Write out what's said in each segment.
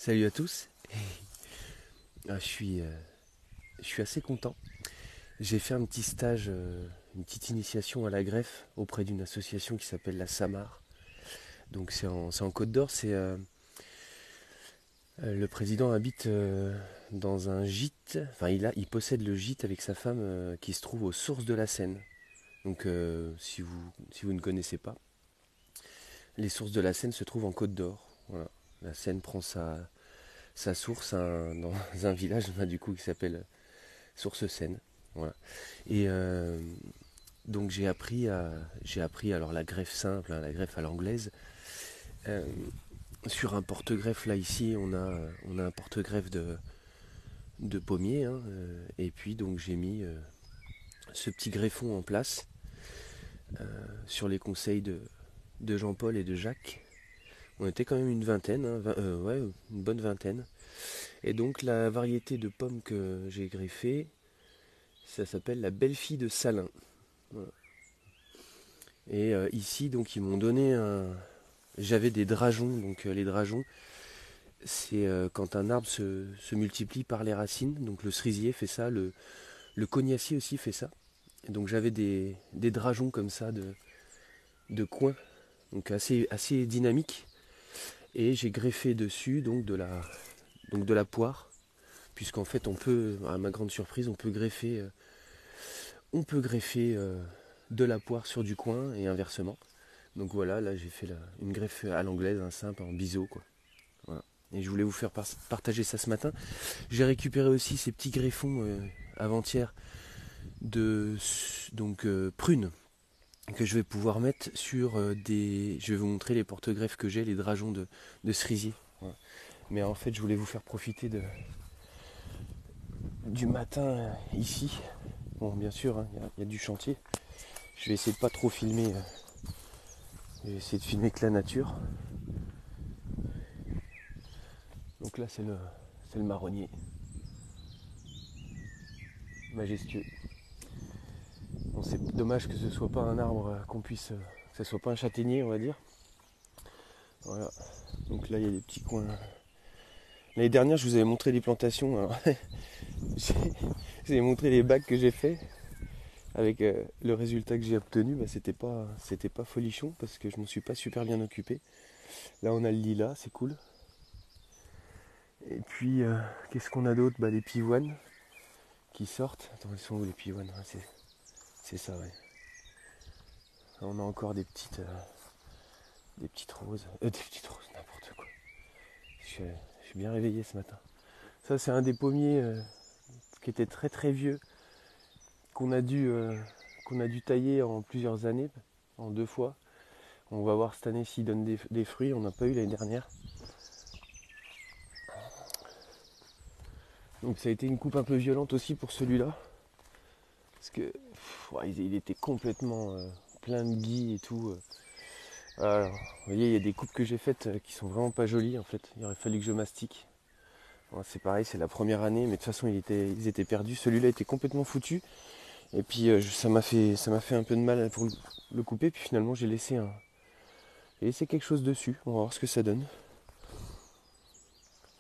Salut à tous. Je suis assez content. J'ai fait un petit stage, une petite initiation à la greffe auprès d'une association qui s'appelle la Samar. Donc c'est en Côte d'Or. Le président habite dans un gîte. Enfin, il possède le gîte avec sa femme qui se trouve aux sources de la Seine. Donc si vous ne connaissez pas, les sources de la Seine se trouvent en Côte d'Or. Voilà. La Seine prend sa source dans un village du coup qui s'appelle Source Seine. Voilà. Et donc j'ai appris alors la greffe simple, hein, la greffe à l'anglaise. Euh, sur un porte-greffe là ici, on a un porte-greffe de pommier, hein, et puis donc j'ai mis ce petit greffon en place sur les conseils de Jean-Paul et de Jacques. On était quand même une vingtaine, hein, ouais, une bonne vingtaine. Et donc la variété de pommes que j'ai greffée, ça s'appelle la belle fille de Salins. Voilà. Et ici, donc, ils m'ont donné un. J'avais des drageons. Donc, les drageons, c'est quand un arbre se multiplie par les racines. Donc, le cerisier fait ça, le cognacier aussi fait ça. Et donc, j'avais des drageons comme ça de coin, donc assez dynamiques. Et j'ai greffé dessus donc de la poire. Puisqu'en fait, à ma grande surprise, on peut greffer de la poire sur du coin et inversement. Donc voilà, là j'ai fait une greffe à l'anglaise, un simple en biseau quoi. Voilà. Et je voulais vous faire partager ça ce matin. J'ai récupéré aussi ces petits greffons avant-hier de prunes que je vais pouvoir mettre sur des. Je vais vous montrer les porte-greffes que j'ai, les drageons de cerisier. Voilà. Mais en fait, je voulais vous faire profiter du matin ici. Bon, bien sûr, hein, y a du chantier. Je vais essayer de pas trop filmer. Je vais essayer de filmer que la nature. Donc là, c'est le marronnier. Majestueux. Bon, c'est dommage que ce soit pas un arbre que ce soit pas un châtaignier, on va dire. Voilà. Donc là, il y a des petits coins. L'année dernière, je vous avais montré les plantations. Alors, je vous avais montré les bacs que j'ai fait. Avec le résultat que j'ai obtenu, bah, c'était pas folichon parce que je m'en suis pas super bien occupé. Là, on a le lilas, c'est cool. Et puis, qu'est-ce qu'on a d'autre? Bah, les pivoines qui sortent. Attends, elles sont où les pivoines? Ah, c'est ça, ouais. Là, on a encore des petites roses. Des petites roses, n'importe quoi. Je suis bien réveillé ce matin. Ça, c'est un des pommiers qui était très très vieux, qu'on a dû, euh, qu'on a dû tailler en plusieurs années, en 2 fois. On va voir cette année s'il donne des fruits. On n'a pas eu l'année dernière. Donc ça a été une coupe un peu violente aussi pour celui-là. Parce que il était complètement plein de gui et tout. Alors, vous voyez, il y a des coupes que j'ai faites qui sont vraiment pas jolies en fait. Il aurait fallu que je mastique. Bon, c'est pareil, c'est la première année, mais de toute façon ils étaient perdus. Celui-là était complètement foutu. Et puis ça m'a fait un peu de mal pour le couper. Puis finalement j'ai laissé quelque chose dessus. On va voir ce que ça donne.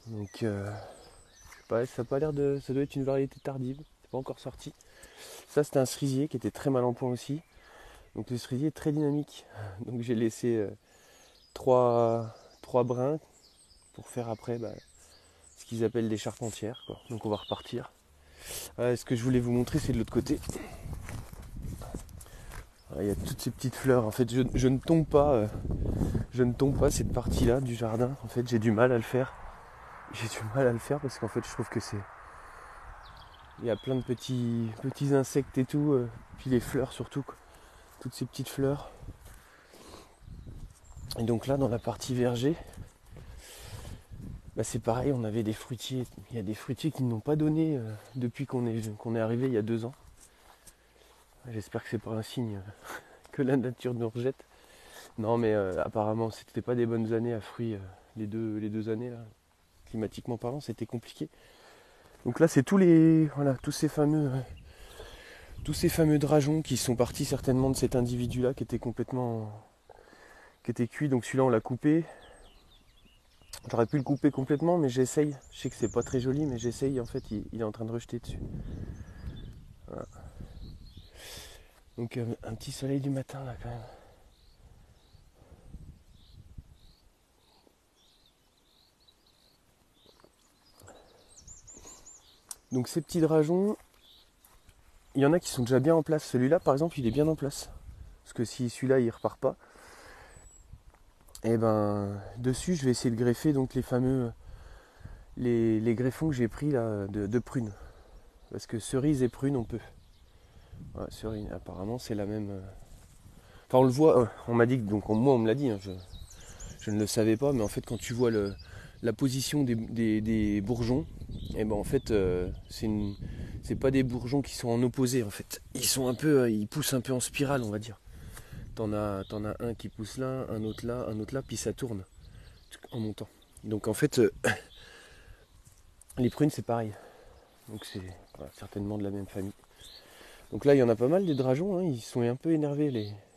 Donc je sais pas, ça a pas l'air de. Ça doit être une variété tardive. C'est pas encore sorti. Ça c'était un cerisier qui était très mal en point aussi. Donc le cerisier est très dynamique. Donc j'ai laissé trois brins pour faire après ce qu'ils appellent des charpentières, quoi. Donc on va repartir. Ce que je voulais vous montrer, c'est de l'autre côté. Il y a toutes ces petites fleurs. En fait, je ne tombe pas. Je ne tombe pas cette partie-là du jardin. En fait, j'ai du mal à le faire. J'ai du mal à le faire parce qu'en fait, je trouve que c'est. Il y a plein de petits insectes et tout. Puis les fleurs surtout, quoi. Toutes ces petites fleurs. Et donc là, dans la partie verger, c'est pareil, on avait des fruitiers. Il y a des fruitiers qui n'ont pas donné depuis qu'on est arrivé il y a 2 ans. J'espère que c'est pas un signe que la nature nous rejette. Non, mais apparemment, c'était pas des bonnes années à fruits. Les deux années là, climatiquement parlant, c'était compliqué. Donc là, c'est tous ces fameux drageons qui sont partis certainement de cet individu-là qui était cuit. Donc celui-là, on l'a coupé. J'aurais pu le couper complètement, mais j'essaye. Je sais que c'est pas très joli, mais j'essaye. En fait, il est en train de rejeter dessus. Voilà. Donc un petit soleil du matin là quand même. Donc ces petits drageons, il y en a qui sont déjà bien en place. Celui-là par exemple il est bien en place. Parce que si celui-là il repart pas, et ben dessus je vais essayer de greffer donc les fameux les greffons que j'ai pris là de prunes. Parce que cerise et prune on peut. Ouais, cerise, apparemment c'est la même. Enfin on le voit, on m'a dit que donc moi on me l'a dit, hein, je ne le savais pas, mais en fait quand tu vois la position des bourgeons, et ben en fait c'est pas des bourgeons qui sont en opposé en fait. Ils sont un peu, ils poussent un peu en spirale on va dire. T'en as un qui pousse là, un autre là, puis ça tourne en montant. Donc en fait les prunes c'est pareil. Donc c'est voilà, certainement de la même famille. Donc là il y en a pas mal des drageons, hein, ils sont un peu énervés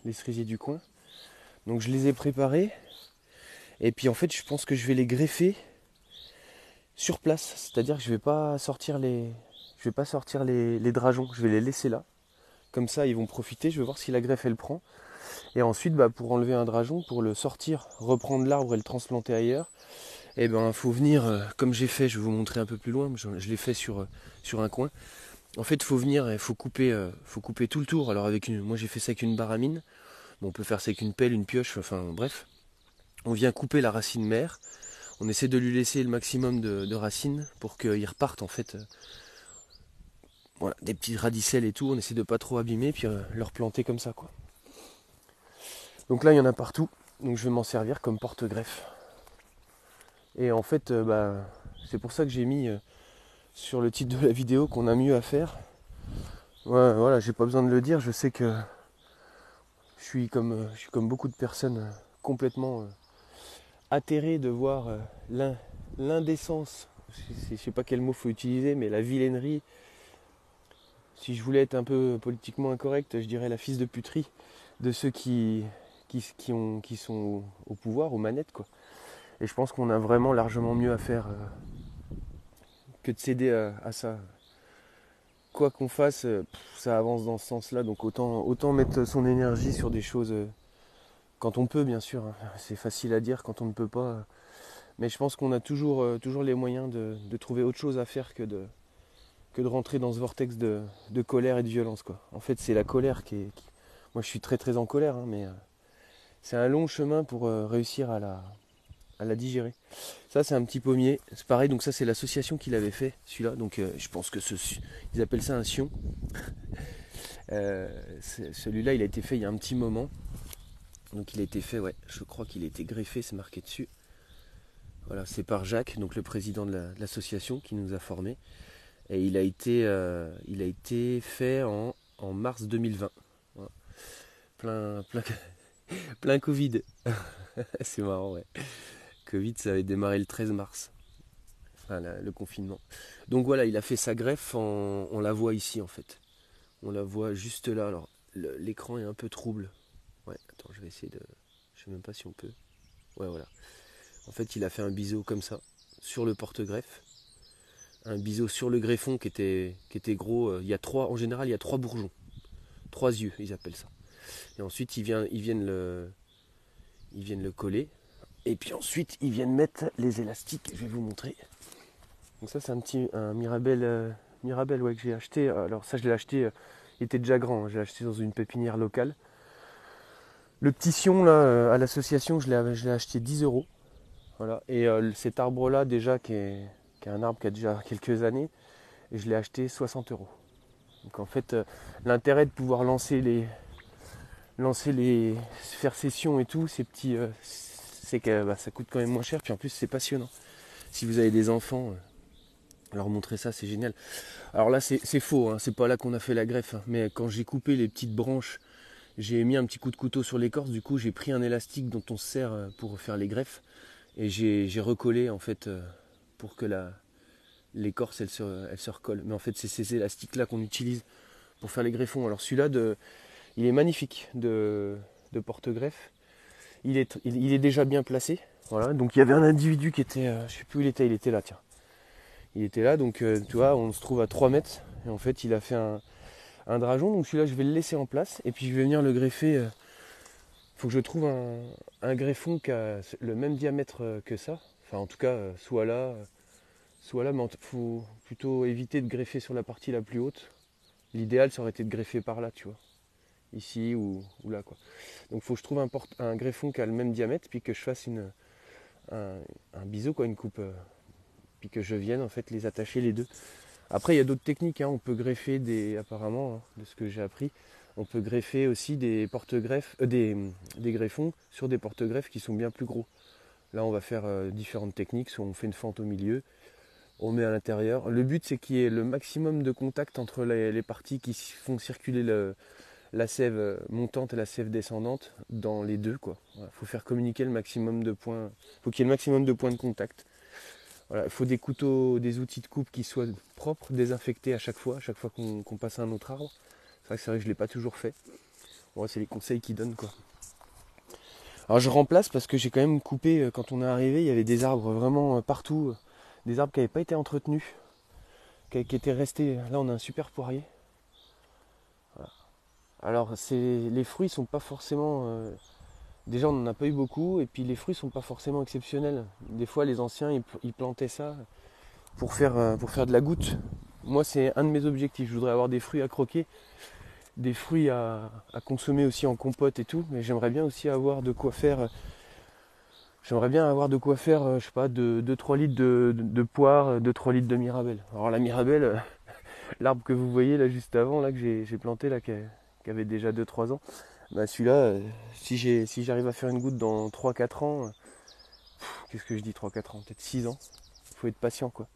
les cerisiers du coin. Donc je les ai préparés. Et puis en fait je pense que je vais les greffer sur place. C'est-à-dire que je vais pas sortir les drageons, je vais les laisser là. Comme ça ils vont profiter, je vais voir si la greffe elle prend. Et ensuite pour enlever un drageon, pour le sortir, reprendre l'arbre et le transplanter ailleurs, et ben faut venir comme j'ai fait, je vais vous montrer un peu plus loin, je l'ai fait sur un coin. En fait faut venir et faut couper tout le tour. Alors moi j'ai fait ça avec une baramine. Bon, on peut faire ça avec une pelle, une pioche, enfin bref. On vient couper la racine mère. On essaie de lui laisser le maximum de racines pour qu'il reparte en fait. Voilà, des petits radicelles et tout. On essaie de pas trop abîmer puis leur planter comme ça quoi. Donc là il y en a partout. Donc je vais m'en servir comme porte-greffe. Et en fait c'est pour ça que j'ai mis sur le titre de la vidéo qu'on a mieux à faire. Ouais, voilà, j'ai pas besoin de le dire. Je sais que je suis comme beaucoup de personnes complètement atterré de voir l'indécence, je sais pas quel mot faut utiliser, mais la vilainerie. Si je voulais être un peu politiquement incorrect, je dirais la fils de puterie de ceux qui sont au pouvoir, aux manettes, quoi. Et je pense qu'on a vraiment largement mieux à faire que de céder à ça. Quoi qu'on fasse, ça avance dans ce sens-là, donc autant mettre son énergie sur des choses quand on peut, bien sûr, hein. C'est facile à dire quand on ne peut pas. Mais je pense qu'on a toujours les moyens de trouver autre chose à faire que de rentrer dans ce vortex de colère et de violence, quoi. En fait, c'est la colère Moi, je suis très très en colère, hein, mais c'est un long chemin pour réussir à la digérer. Ça, c'est un petit pommier. C'est pareil, donc ça, c'est l'association qui l'avait fait, celui-là. Donc, je pense que ils appellent ça un sion. Celui-là, il a été fait il y a un petit moment. Donc, il a été fait, ouais, je crois qu'il a été greffé, c'est marqué dessus. Voilà, c'est par Jacques, donc le président de l'association qui nous a formés. Et il a été fait en mars 2020. Voilà. Plein, plein Covid. C'est marrant, ouais. Covid, ça avait démarré le 13 mars. Enfin, le confinement. Donc voilà, il a fait sa greffe, on la voit ici en fait. On la voit juste là. Alors, l'écran est un peu trouble. Ouais, attends, je vais essayer de... Je sais même pas si on peut. Ouais, voilà. En fait, il a fait un biseau comme ça, sur le porte-greffe. Un biseau sur le greffon qui était gros. En général, il y a 3 bourgeons. 3 yeux, ils appellent ça. Et ensuite, ils viennent le coller. Et puis ensuite, ils viennent mettre les élastiques. Je vais vous montrer. Donc ça, c'est un Mirabelle ouais, que j'ai acheté. Alors ça, je l'ai acheté, il était déjà grand, hein. Je l'ai acheté dans une pépinière locale. Le petit sion, là, à l'association, je l'ai acheté 10 euros. Voilà. Et cet arbre-là, déjà, qui est un arbre qui a déjà quelques années, je l'ai acheté 60 euros. Donc en fait, l'intérêt de pouvoir faire session et tout, ces petits, c'est que ça coûte quand même moins cher. Puis en plus, c'est passionnant. Si vous avez des enfants, leur montrer ça, c'est génial. Alors là, c'est faux, hein, c'est pas là qu'on a fait la greffe. Hein, mais quand j'ai coupé les petites branches, j'ai mis un petit coup de couteau sur l'écorce. Du coup, j'ai pris un élastique dont on se sert pour faire les greffes. Et j'ai recollé en fait pour que l'écorce elle se recolle. Mais en fait, c'est ces élastiques là qu'on utilise pour faire les greffons. Alors celui-là, il est magnifique de porte-greffe. Il est déjà bien placé. Voilà, donc il y avait un individu qui était, je sais plus où il était là, tiens. Il était là, donc tu vois, on se trouve à 3 mètres. Et en fait, il a fait un drageon, donc celui-là, je vais le laisser en place. Et puis je vais venir le greffer. Faut que je trouve un greffon qui a le même diamètre que ça. Enfin, en tout cas, soit là, mais il faut plutôt éviter de greffer sur la partie la plus haute. L'idéal, ça aurait été de greffer par là, tu vois. Ici ou là, quoi. Donc, il faut que je trouve un greffon qui a le même diamètre, puis que je fasse un, un biseau, quoi, une coupe. Puis que je vienne, en fait, les attacher les deux. Après, il y a d'autres techniques, hein. On peut greffer apparemment, hein, de ce que j'ai appris, on peut greffer aussi des porte-greffes, des greffons sur des porte-greffes qui sont bien plus gros. Là, on va faire différentes techniques. Soit on fait une fente au milieu, on met à l'intérieur. Le but, c'est qu'il y ait le maximum de contact entre les parties qui font circuler la sève montante et la sève descendante dans les deux, quoi. Voilà, faut faire communiquer le maximum de points. Faut qu'il y ait le maximum de points de contact. Voilà, il faut des couteaux, des outils de coupe qui soient propres, désinfectés à chaque fois qu'on passe à un autre arbre. C'est vrai que je ne l'ai pas toujours fait. Bon, c'est les conseils qu'ils donnent, quoi. Alors je remplace parce que j'ai quand même coupé, quand on est arrivé, il y avait des arbres vraiment partout, des arbres qui n'avaient pas été entretenus, qui étaient restés. Là on a un super poirier. Voilà. Alors les fruits sont pas forcément. Déjà on n'en a pas eu beaucoup et puis les fruits sont pas forcément exceptionnels. Des fois les anciens ils plantaient ça pour faire de la goutte. Moi c'est un de mes objectifs, je voudrais avoir des fruits à croquer, des fruits à consommer aussi en compote et tout, mais j'aimerais bien aussi avoir de quoi faire. J'aimerais bien avoir de quoi faire, je sais pas, de 2-3 litres de poire, 2-3 litres de mirabelle. Alors la mirabelle, l'arbre que vous voyez là juste avant, là que j'ai planté, là, qui avait déjà 2-3 ans, bah celui-là, si j'arrive à faire une goutte dans 3-4 ans, qu'est-ce que je dis 3-4 ans, peut-être 6 ans, il faut être patient, quoi.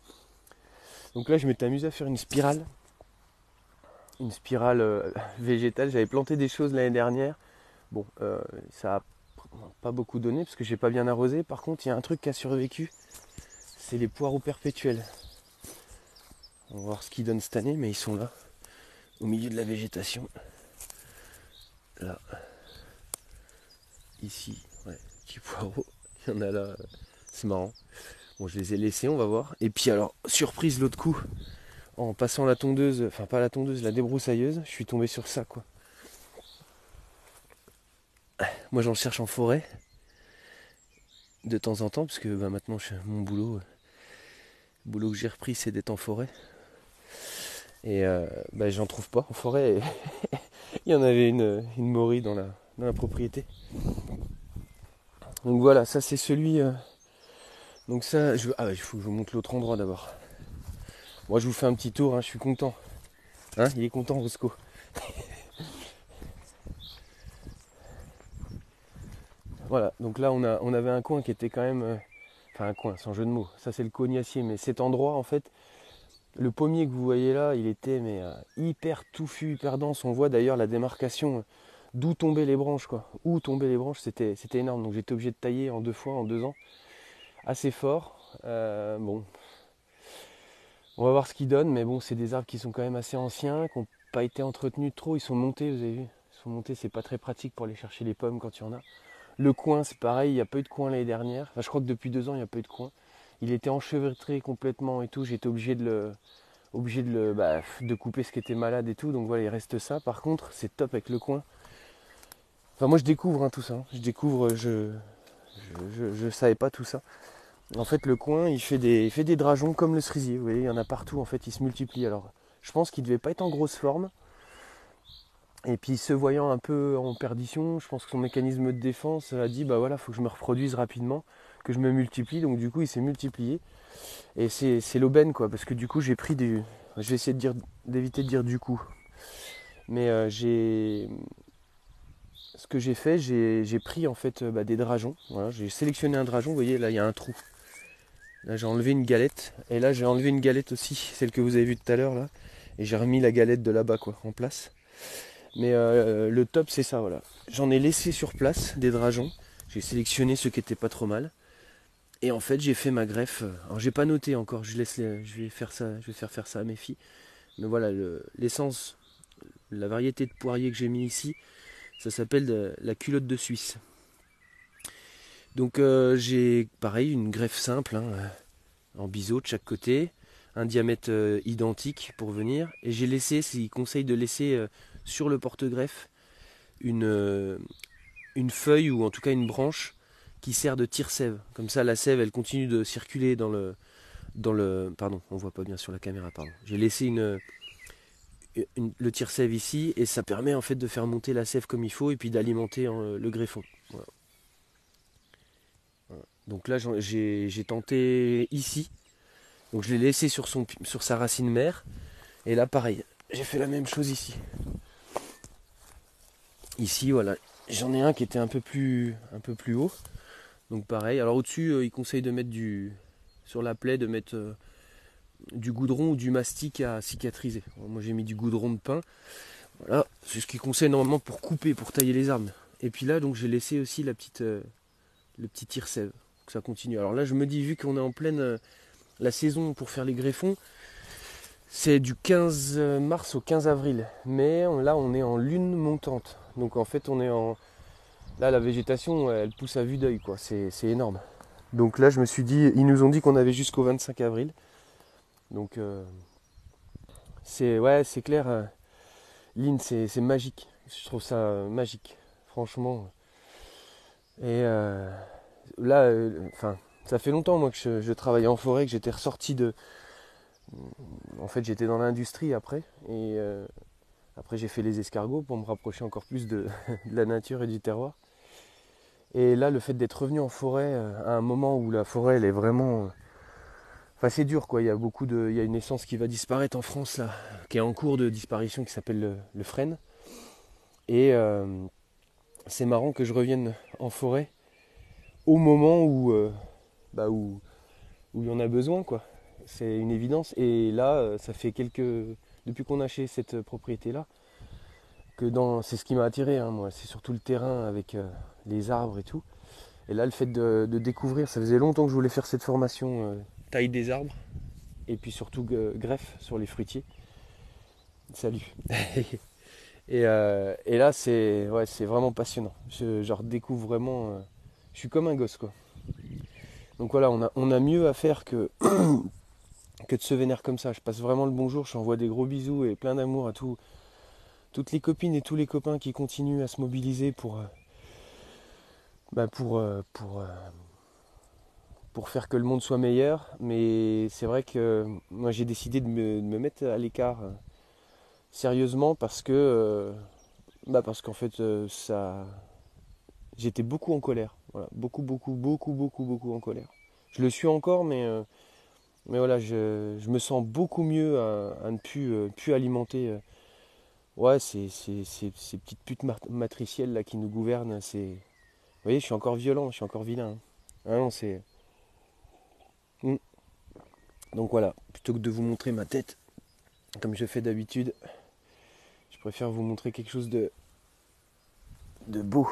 Donc là je m'étais amusé à faire une spirale végétale. J'avais planté des choses l'année dernière. Bon, ça a pas beaucoup donné parce que j'ai pas bien arrosé. Par contre, il y a un truc qui a survécu, c'est les poireaux perpétuels. On va voir ce qu'ils donnent cette année, mais ils sont là, au milieu de la végétation. Là, ici, ouais, petits poireaux. Il y en a là, c'est marrant. Bon, je les ai laissés, on va voir. Et puis alors, surprise l'autre coup, en passant la tondeuse, enfin pas la tondeuse, la débroussailleuse, je suis tombé sur ça, quoi. Moi j'en cherche en forêt, de temps en temps, parce que bah, maintenant mon boulot que j'ai repris, c'est d'être en forêt. Et bah, j'en trouve pas en forêt. Et il y en avait une morue dans la propriété. Donc voilà, ça c'est celui. Donc ça, il faut que je vous montre l'autre endroit d'abord. Moi je vous fais un petit tour, hein, je suis content. Hein, il est content Roscoe. Voilà, donc là on avait un coin qui était quand même. Enfin un coin, sans jeu de mots. Ça c'est le cognacier, mais cet endroit en fait, le pommier que vous voyez là, il était hyper touffu, hyper dense. On voit d'ailleurs la démarcation d'où tombaient les branches, quoi. Où tombaient les branches, c'était énorme. Donc j'étais obligé de tailler en 2 fois, en 2 ans. Assez fort. Bon, on va voir ce qu'ils donnent, mais bon, c'est des arbres qui sont quand même assez anciens, qui n'ont pas été entretenus trop. Ils sont montés, vous avez vu. Ils sont montés, c'est pas très pratique pour aller chercher les pommes quand il y en a. Le coin, c'est pareil, il n'y a pas eu de coin l'année dernière. Enfin, je crois que depuis 2 ans, il n'y a pas eu de coin. Il était enchevêtré complètement et tout. J'étais obligé de couper ce qui était malade et tout. Donc voilà, il reste ça. Par contre, c'est top avec le coin. Enfin, moi, je découvre, hein, tout ça. Je découvre, je savais pas tout ça. En fait, le coin, il fait des drageons comme le cerisier. Vous voyez, il y en a partout. En fait, il se multiplie. Alors, je pense qu'il devait pas être en grosse forme. Et puis, se voyant un peu en perdition, je pense que son mécanisme de défense a dit, bah voilà, faut que je me reproduise rapidement, que je me multiplie. Donc, du coup, il s'est multiplié. Et c'est l'aubaine, quoi. Parce que du coup, j'ai pris du. Je vais essayer d'éviter de dire du coup. Mais ce que j'ai fait, j'ai pris en fait des drageons. Voilà, j'ai sélectionné un drageon. Vous voyez, là, il y a un trou. Là j'ai enlevé une galette. Et là j'ai enlevé une galette aussi, celle que vous avez vue tout à l'heure là. Et j'ai remis la galette de là-bas, quoi, en place. Mais le top c'est ça, voilà. J'en ai laissé sur place des drageons. J'ai sélectionné ceux qui étaient pas trop mal. Et en fait j'ai fait ma greffe. Alors j'ai pas noté encore, je vais faire ça, je vais faire ça à mes filles. Mais voilà, l'essence, la variété de poirier que j'ai mis ici, ça s'appelle la culotte de Suisse. Donc j'ai pareil une greffe simple, hein, en biseau de chaque côté, un diamètre identique pour venir. Et j'ai laissé, il conseille de laisser sur le porte-greffe une feuille ou en tout cas une branche qui sert de tire-sève. Comme ça la sève elle continue de circuler pardon, on voit pas bien sur la caméra, pardon. J'ai laissé le tire-sève ici et ça permet en fait de faire monter la sève comme il faut et puis d'alimenter le greffon. Voilà. Voilà. Donc là j'ai tenté ici. Donc je l'ai laissé sur sa racine mère. Et là pareil, j'ai fait la même chose ici. Ici voilà, j'en ai un qui était un peu plus haut. Donc pareil. Alors au-dessus, il conseille de mettre sur la plaie, de mettre du goudron ou du mastic à cicatriser. Alors, moi j'ai mis du goudron de pin. Voilà, c'est ce qu'il conseille normalement pour couper, pour tailler les arbres. Et puis là, donc j'ai laissé aussi le petit tire-sève. Que ça continue. Alors là, je me dis, vu qu'on est en pleine la saison pour faire les greffons, c'est du 15 mars au 15 avril. Mais là, on est en lune montante. Donc en fait, là, la végétation, elle pousse à vue d'œil, quoi. C'est énorme. Donc là, je me suis dit, ils nous ont dit qu'on avait jusqu'au 25 avril. Donc c'est clair. Lynn, c'est magique. Je trouve ça magique, franchement. Et là, ça fait longtemps moi que je travaillais en forêt, que j'étais ressorti de. En fait, j'étais dans l'industrie après, et après j'ai fait les escargots pour me rapprocher encore plus de la nature et du terroir. Et là, le fait d'être revenu en forêt à un moment où la forêt, elle est vraiment. Enfin, c'est dur, quoi. Il y a une essence qui va disparaître en France là, qui est en cours de disparition, qui s'appelle le frêne. Et c'est marrant que je revienne en forêt au moment où il y en a besoin, quoi. C'est une évidence. Et là, ça fait depuis qu'on a acheté cette propriété-là, c'est ce qui m'a attiré, hein, moi. C'est surtout le terrain avec les arbres et tout. Et là, le fait de découvrir, ça faisait longtemps que je voulais faire cette formation taille des arbres et puis surtout greffe sur les fruitiers. Salut. Et là, c'est vraiment passionnant. Je redécouvre vraiment. Je suis comme un gosse, quoi. Donc voilà, on a mieux à faire que de se vénérer comme ça. Je passe vraiment le bonjour, je envoie des gros bisous et plein d'amour à toutes les copines et tous les copains qui continuent à se mobiliser pour faire que le monde soit meilleur. Mais c'est vrai que moi j'ai décidé de me mettre à l'écart sérieusement parce qu'en fait j'étais beaucoup en colère. Voilà, beaucoup, beaucoup, beaucoup, beaucoup, beaucoup en colère. Je le suis encore, mais voilà, je me sens beaucoup mieux à ne plus alimenter ces petites putes matricielles là qui nous gouvernent. Vous voyez, je suis encore violent, je suis encore vilain, hein. Ah non, c'est. Mm. Donc voilà, plutôt que de vous montrer ma tête, comme je fais d'habitude, je préfère vous montrer quelque chose de beau.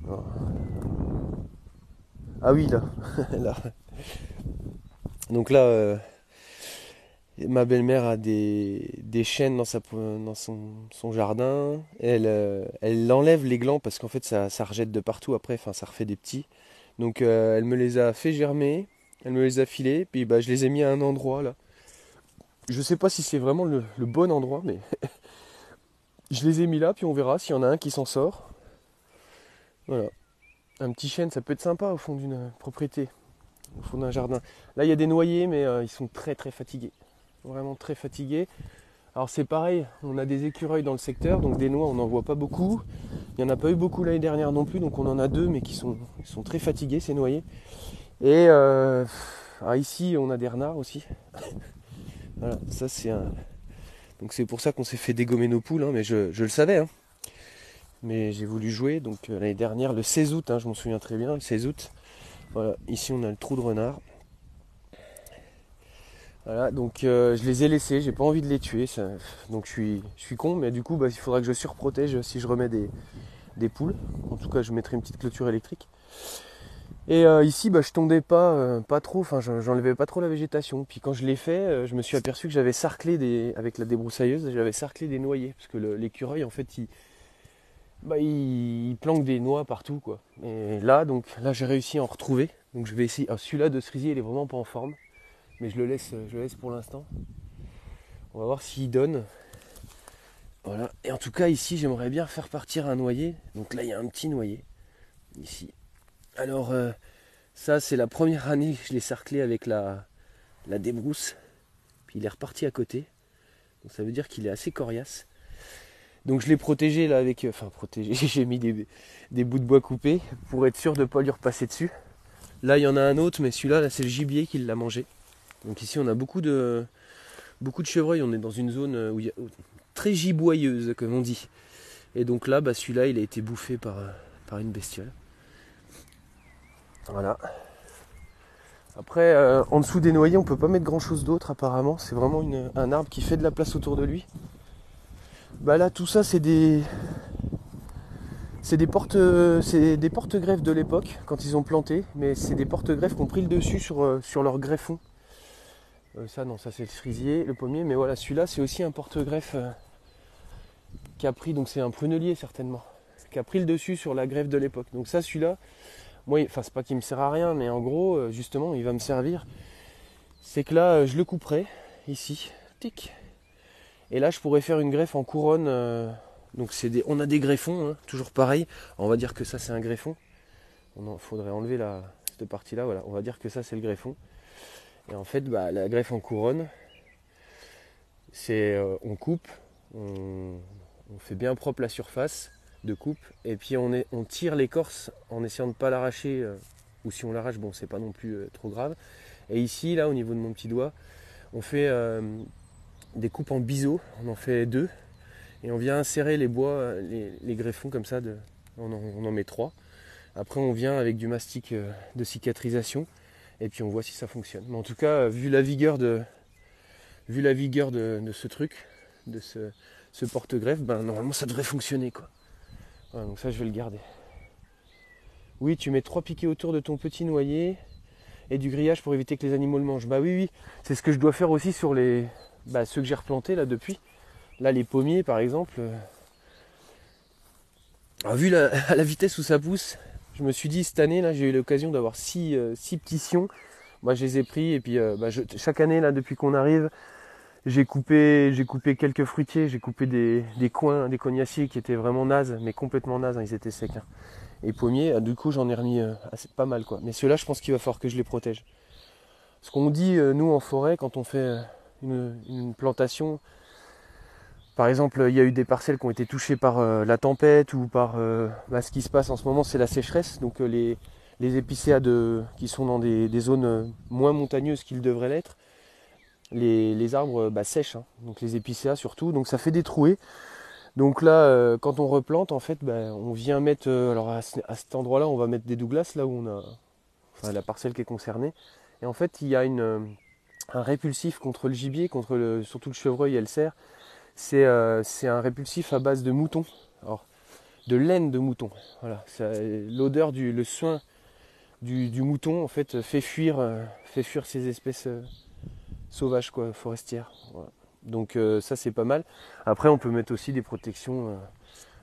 Oh. Ah oui, là. Là. Donc là, ma belle-mère a des chênes dans son jardin. Elle enlève les glands parce qu'en fait ça rejette de partout après, enfin ça refait des petits. Donc elle me les a fait germer, elle me les a filés, puis bah, je les ai mis à un endroit là. Je sais pas si c'est vraiment le bon endroit, mais je les ai mis là, puis on verra s'il y en a un qui s'en sort. Voilà. Un petit chêne, ça peut être sympa au fond d'une propriété, au fond d'un jardin. Là il y a des noyers, mais ils sont très très fatigués. Vraiment très fatigués. Alors c'est pareil, on a des écureuils dans le secteur, donc des noix on n'en voit pas beaucoup. Il n'y en a pas eu beaucoup l'année dernière non plus, donc on en a deux, mais ils sont très fatigués ces noyers. Et ici on a des renards aussi. Voilà, ça c'est un. Donc c'est pour ça qu'on s'est fait dégommer nos poules, hein, mais je le savais. Hein. Mais j'ai voulu jouer, donc l'année dernière, le 16 août, hein, je m'en souviens très bien, le 16 août. Voilà, ici on a le trou de renard. Voilà, donc je les ai laissés, j'ai pas envie de les tuer, donc je suis con, mais du coup bah, il faudra que je surprotège si je remets des poules. En tout cas je mettrai une petite clôture électrique. Et ici bah, je tondais pas trop, enfin j'enlevais pas trop la végétation. Puis quand je l'ai fait, je me suis aperçu que j'avais sarclé avec la débroussailleuse, j'avais sarclé des noyers, parce que l'écureuil en fait bah, il planque des noix partout quoi. Et là, donc là j'ai réussi à en retrouver. Donc je vais essayer. Ah, celui-là de cerisier il est vraiment pas en forme, mais je le laisse pour l'instant. On va voir s'il donne. Voilà. Et en tout cas ici j'aimerais bien faire partir un noyer. Donc là il y a un petit noyer ici. Alors ça c'est la première année que je l'ai cerclé avec la débrousse. Puis il est reparti à côté. Donc ça veut dire qu'il est assez coriace. Donc je l'ai protégé là avec. Enfin protégé, j'ai mis des bouts de bois coupés pour être sûr de ne pas lui repasser dessus. Là il y en a un autre, mais celui-là là, c'est le gibier qui l'a mangé. Donc ici on a beaucoup de chevreuils, on est dans une zone où il y a, très giboyeuse comme on dit. Et donc là bah, celui-là il a été bouffé par une bestiole. Voilà. Après en dessous des noyers on peut pas mettre grand chose d'autre apparemment. C'est vraiment un arbre qui fait de la place autour de lui. Bah là tout ça c'est des porte-greffes de l'époque quand ils ont planté, mais c'est des porte-greffes qui ont pris le dessus sur leur greffon. Ça non, ça c'est le cerisier, le pommier, mais voilà, celui-là c'est aussi un porte-greffe qui a pris, donc c'est un prunelier certainement, qui a pris le dessus sur la greffe de l'époque. Donc ça celui-là, moi, enfin c'est pas qu'il me sert à rien, mais en gros justement il va me servir. C'est que là je le couperai ici, tic. Et là je pourrais faire une greffe en couronne. Donc on a des greffons, hein, toujours pareil. On va dire que ça c'est un greffon. Faudrait enlever cette partie-là, voilà. On va dire que ça c'est le greffon. Et en fait, bah, la greffe en couronne, c'est on coupe, on fait bien propre la surface de coupe, et puis on tire l'écorce en essayant de ne pas l'arracher, ou si on l'arrache, bon c'est pas non plus trop grave. Et ici, là au niveau de mon petit doigt, on fait des coupes en biseau, on en fait 2, et on vient insérer les bois, les greffons comme ça, on en met 3. Après on vient avec du mastic de cicatrisation et puis on voit si ça fonctionne. Mais en tout cas, vu la vigueur de ce truc, de ce porte-greffe, ben normalement ça devrait fonctionner quoi. Voilà, donc ça je vais le garder. Oui, tu mets 3 piquets autour de ton petit noyer et du grillage pour éviter que les animaux le mangent. Bah oui, c'est ce que je dois faire aussi sur ceux que j'ai replantés là depuis. Là les pommiers par exemple. Vu à la vitesse où ça pousse, je me suis dit cette année là j'ai eu l'occasion d'avoir 6 petits sions. Moi je les ai pris et puis chaque année là depuis qu'on arrive, j'ai coupé quelques fruitiers, j'ai coupé des cognaciers qui étaient vraiment nazes, mais complètement nazes, hein, ils étaient secs. Hein. Et pommiers, du coup j'en ai remis pas mal quoi. Mais ceux-là je pense qu'il va falloir que je les protège. Ce qu'on dit nous en forêt quand on fait une plantation, par exemple il y a eu des parcelles qui ont été touchées par la tempête ou par ce qui se passe en ce moment c'est la sécheresse, donc les épicéas qui sont dans des zones moins montagneuses qu'ils devraient l'être, les arbres sèchent, hein, donc les épicéas surtout, donc ça fait des trouées. Donc là, quand on replante, en fait, on vient mettre, alors à cet endroit-là, on va mettre des Douglas, là où on a, enfin la parcelle qui est concernée. Et en fait, il y a un répulsif contre le gibier, surtout le chevreuil et le cerf. C'est un répulsif à base de mouton, alors de laine de mouton. Voilà, l'odeur le soin du mouton en fait fait fuir ces espèces sauvages quoi, forestières. Voilà. Donc ça c'est pas mal. Après on peut mettre aussi des protections.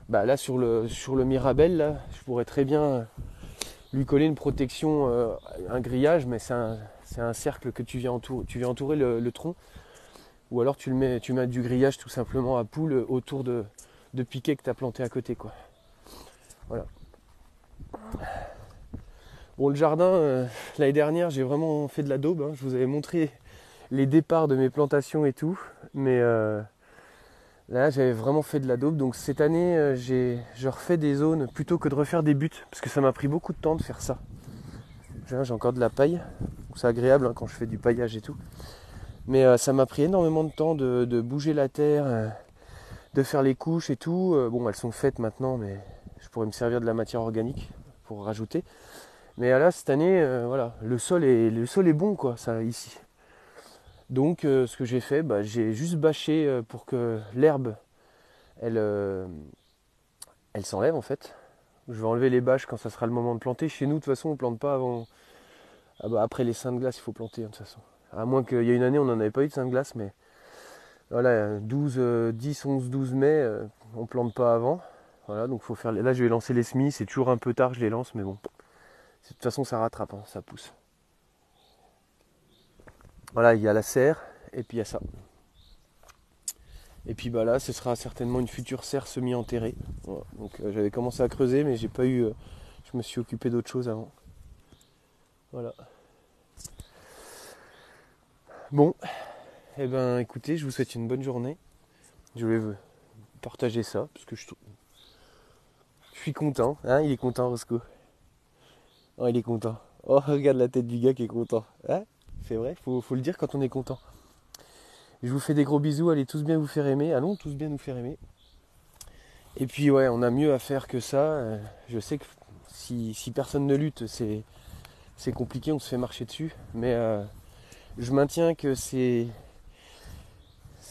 Là sur le Mirabelle, là, je pourrais très bien lui coller une protection, un grillage, mais c'est un cercle que tu viens entourer le tronc. Ou alors tu mets du grillage tout simplement à poule autour de piquets que tu as planté à côté quoi. Voilà. Bon le jardin, l'année dernière j'ai vraiment fait de la daube, hein. Je vous avais montré les départs de mes plantations et tout. Mais là j'avais vraiment fait de la daube. Donc cette année je refais des zones plutôt que de refaire des buts. Parce que ça m'a pris beaucoup de temps de faire ça. J'ai encore de la paille. C'est agréable hein, quand je fais du paillage et tout. Mais ça m'a pris énormément de temps de bouger la terre, de faire les couches et tout. Bon elles sont faites maintenant mais je pourrais me servir de la matière organique pour rajouter. Mais là cette année voilà, le sol est bon quoi ça ici. Donc ce que j'ai fait, j'ai juste bâché pour que l'herbe elle s'enlève en fait. Je vais enlever les bâches quand ça sera le moment de planter. Chez nous de toute façon on plante pas avant. Après les seins de glace il faut planter hein, de toute façon. À moins qu'il y ait une année on n'en avait pas eu de seins de glace, mais voilà, 10, 11, 12 mai, on plante pas avant. Voilà, donc faut faire. Là, je vais lancer les semis. C'est toujours un peu tard, je les lance, mais bon. De toute façon, ça rattrape, hein, ça pousse. Voilà, il y a la serre et puis il y a ça. Et puis bah là, ce sera certainement une future serre semi-enterrée. Voilà. Donc j'avais commencé à creuser, mais j'ai pas eu. Je me suis occupé d'autre chose avant. Voilà. Bon, eh ben écoutez, je vous souhaite une bonne journée. Je voulais vous partager ça parce que je suis content. Hein, il est content, Roscoe. Oh, il est content. Oh, regarde la tête du gars qui est content. Hein, c'est vrai, faut le dire quand on est content. Je vous fais des gros bisous, allez tous bien vous faire aimer. Allons tous bien nous faire aimer. Et puis ouais, on a mieux à faire que ça. Je sais que si personne ne lutte, c'est compliqué, on se fait marcher dessus. Mais je maintiens que c'est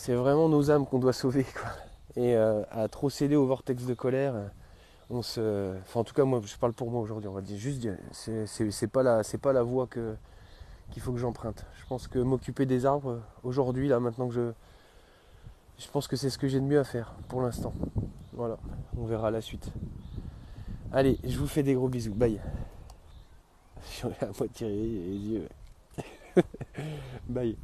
vraiment nos âmes qu'on doit sauver, quoi. Et à trop céder au vortex de colère, enfin en tout cas moi, je parle pour moi aujourd'hui. On va dire juste, c'est pas la voie qu'il faut que j'emprunte. Je pense que m'occuper des arbres aujourd'hui, là, maintenant que je pense que c'est ce que j'ai de mieux à faire pour l'instant. Voilà, on verra la suite. Allez, je vous fais des gros bisous. Bye. Je suis à moitié les yeux. Bye.